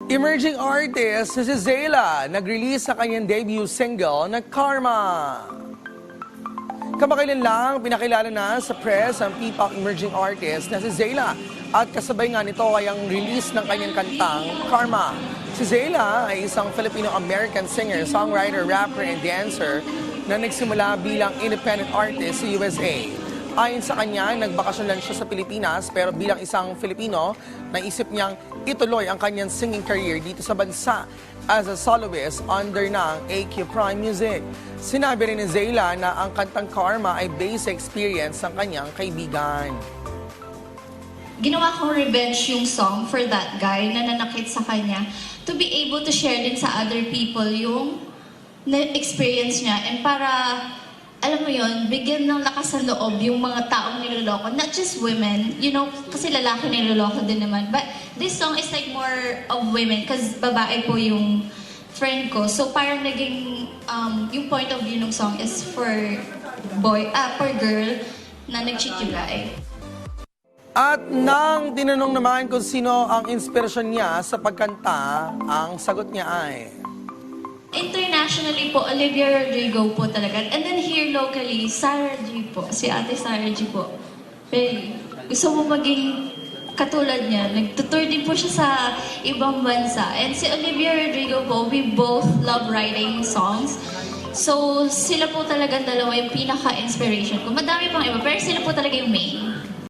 Emerging artist na si Zayla nag-release sa kanyang debut single na Karma. Kamakailan lang, pinakilala na sa press ang P-pop emerging artist na si Zayla at kasabay nga nito ay ang release ng kanyang kantang Karma. Si Zayla ay isang Filipino-American singer, songwriter, rapper, and dancer na nagsimula bilang independent artist sa USA. Ayon sa kanya, nagbakasyon lang siya sa Pilipinas pero bilang isang Filipino, naisip niyang ituloy ang kanyang singing career dito sa bansa as a soloist under ng AQ Prime Music. Sinabi rin ni Zayla na ang kantang Karma ay based sa experience ng kanyang kaibigan. Ginawa kong revenge yung song for that guy na nanakit sa kanya to be able to share din sa other people yung na-experience niya and para alam mo yon, bigyan ng lakas ng loob yung mga taong niloloko. Not just women, you know, kasi lalaki niloloko din naman. But this song is like more of women kasi babae po yung friend ko. So parang naging, yung point of view ng song is for for girl na nag-cheat yung guy. At nang tinanong naman kung sino ang inspirasyon niya sa pagkanta, ang sagot niya ay... Internationally po, Olivia Rodrigo po talaga. And then here locally, Sarah G po. Si Ate Sarah G po. Really, gusto mo maging katulad niya. Nagtutour din po siya sa ibang bansa. And si Olivia Rodrigo po, we both love writing songs. So, sila po talaga dalawa yung pinaka-inspiration ko. Madami pang iba, pero sila po talaga yung main.